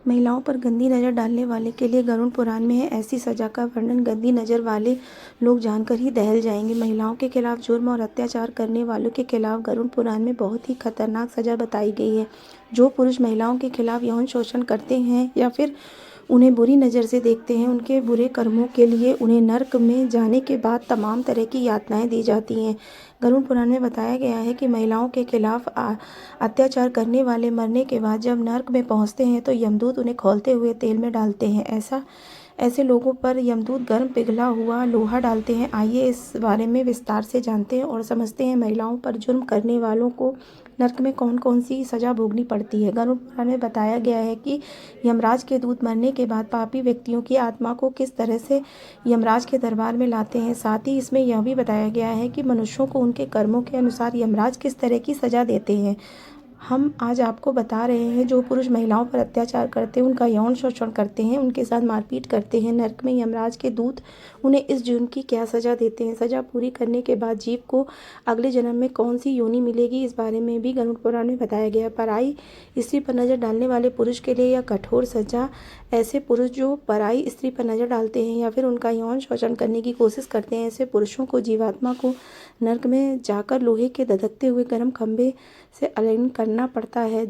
महिलाओं पर गंदी नज़र डालने वाले के लिए गरुड़ पुराण में है ऐसी सजा का वर्णन गंदी नज़र वाले लोग जानकर ही दहल जाएंगे। महिलाओं के खिलाफ जुर्म और अत्याचार करने वालों के खिलाफ गरुड़ पुराण में बहुत ही खतरनाक सजा बताई गई है। जो पुरुष महिलाओं के खिलाफ यौन शोषण करते हैं या फिर उन्हें बुरी नज़र से देखते हैं, उनके बुरे कर्मों के लिए उन्हें नर्क में जाने के बाद तमाम तरह की यातनाएं दी जाती हैं। गरुड़ पुराण में बताया गया है कि महिलाओं के खिलाफ अत्याचार करने वाले मरने के बाद जब नर्क में पहुंचते हैं तो यमदूत उन्हें खौलते हुए तेल में डालते हैं। ऐसे लोगों पर यमदूत गर्म पिघला हुआ लोहा डालते हैं। आइए इस बारे में विस्तार से जानते हैं और समझते हैं महिलाओं पर जुर्म करने वालों को नर्क में कौन कौन सी सज़ा भोगनी पड़ती है। गरुड़ पुराण में बताया गया है कि यमराज के दूत मरने के बाद पापी व्यक्तियों की आत्मा को किस तरह से यमराज के दरबार में लाते हैं। साथ ही इसमें यह भी बताया गया है कि मनुष्यों को उनके कर्मों के अनुसार यमराज किस तरह की सज़ा देते हैं। हम आज आपको बता रहे हैं जो पुरुष महिलाओं पर अत्याचार करते हैं, उनका यौन शोषण करते हैं, उनके साथ मारपीट करते हैं, नर्क में यमराज के दूत उन्हें इस जुर्म की क्या सज़ा देते हैं। सज़ा पूरी करने के बाद जीव को अगले जन्म में कौन सी योनि मिलेगी, इस बारे में भी गरुड़ पुराण में बताया गया है। पराई स्त्री पर नज़र डालने वाले पुरुष के लिए यह कठोर सज़ा। ऐसे पुरुष जो पराई स्त्री पर नज़र डालते हैं या फिर उनका यौन शोषण करने की कोशिश करते हैं, ऐसे पुरुषों को जीवात्मा को नर्क में जाकर लोहे के धधकते हुए गर्म खंभे से अलिंग करना पड़ता है।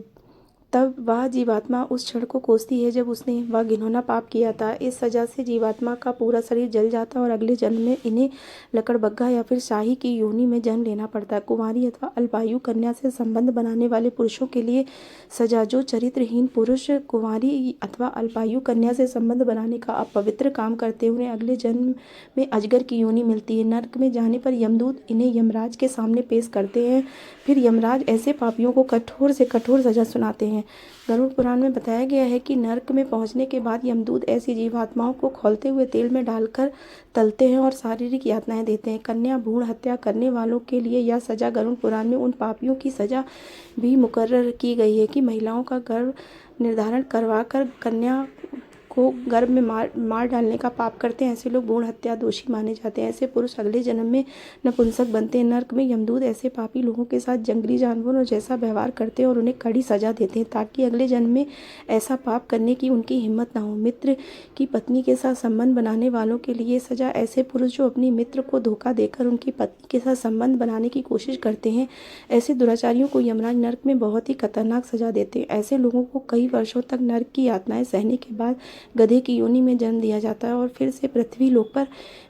तब वह जीवात्मा उस क्षण को कोसती है जब उसने वह घिनौना पाप किया था। इस सज़ा से जीवात्मा का पूरा शरीर जल जाता है और अगले जन्म में इन्हें लकड़बग्घा या फिर शाही की योनि में जन्म लेना पड़ता है। कुंवारी अथवा अल्पायु कन्या से संबंध बनाने वाले पुरुषों के लिए सज़ा। जो चरित्रहीन पुरुष कुंवारी अथवा अल्पायु कन्या से संबंध बनाने का अपवित्र काम करते हैं, उन्हें अगले जन्म में अजगर की योनि मिलती है। नर्क में जाने पर यमदूत इन्हें यमराज के सामने पेश करते हैं। फिर यमराज ऐसे पापियों को कठोर से कठोर सज़ा सुनाते हैं। गरुड़ पुराण में बताया गया है कि नर्क में पहुंचने के बाद यमदूत ऐसी जीवात्माओं को खौलते हुए तेल में डालकर तलते हैं और शारीरिक यातनाएं देते हैं। कन्या भ्रूण हत्या करने वालों के लिए यह सज़ा गरुड़ पुराण में उन पापियों की सज़ा भी मुकर्रर की गई है कि महिलाओं का गर्भ निर्धारण करवाकर कन्या को गर्भ में मार डालने का पाप करते हैं। ऐसे लोग भ्रूण हत्या दोषी माने जाते हैं। ऐसे पुरुष अगले जन्म में नपुंसक बनते हैं। नर्क में यमदूत ऐसे पापी लोगों के साथ जंगली जानवरों जैसा व्यवहार करते हैं और उन्हें कड़ी सजा देते हैं ताकि अगले जन्म में ऐसा पाप करने की उनकी हिम्मत ना हो। मित्र की पत्नी के साथ संबंध बनाने वालों के लिए सजा। ऐसे पुरुष जो अपनी मित्र को धोखा देकर उनकी पत्नी के साथ संबंध बनाने की कोशिश करते हैं, ऐसे दुराचारियों को यमराज नर्क में बहुत ही खतरनाक सजा देते हैं। ऐसे लोगों को कई वर्षों तक नर्क की यातनाएं सहने के बाद गधे की योनि में जन्म दिया जाता है और फिर से पृथ्वी लोक पर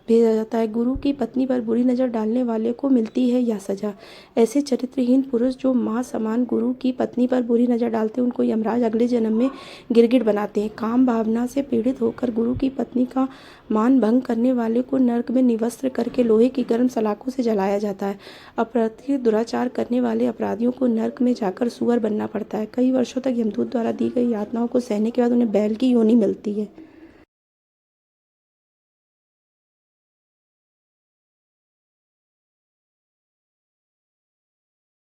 भेजा जाता है। गुरु की पत्नी पर बुरी नज़र डालने वाले को मिलती है यह सजा। ऐसे चरित्रहीन पुरुष जो मां समान गुरु की पत्नी पर बुरी नज़र डालते हैं, उनको यमराज अगले जन्म में गिरगिट बनाते हैं। काम भावना से पीड़ित होकर गुरु की पत्नी का मान भंग करने वाले को नर्क में निवस्त्र करके लोहे की गर्म सलाखों से जलाया जाता है। अपराधिक दुराचार करने वाले अपराधियों को नर्क में जाकर सुअर बनना पड़ता है। कई वर्षों तक यमदूत द्वारा दी गई यातनाओं को सहने के बाद उन्हें बैल की योनि मिलती है।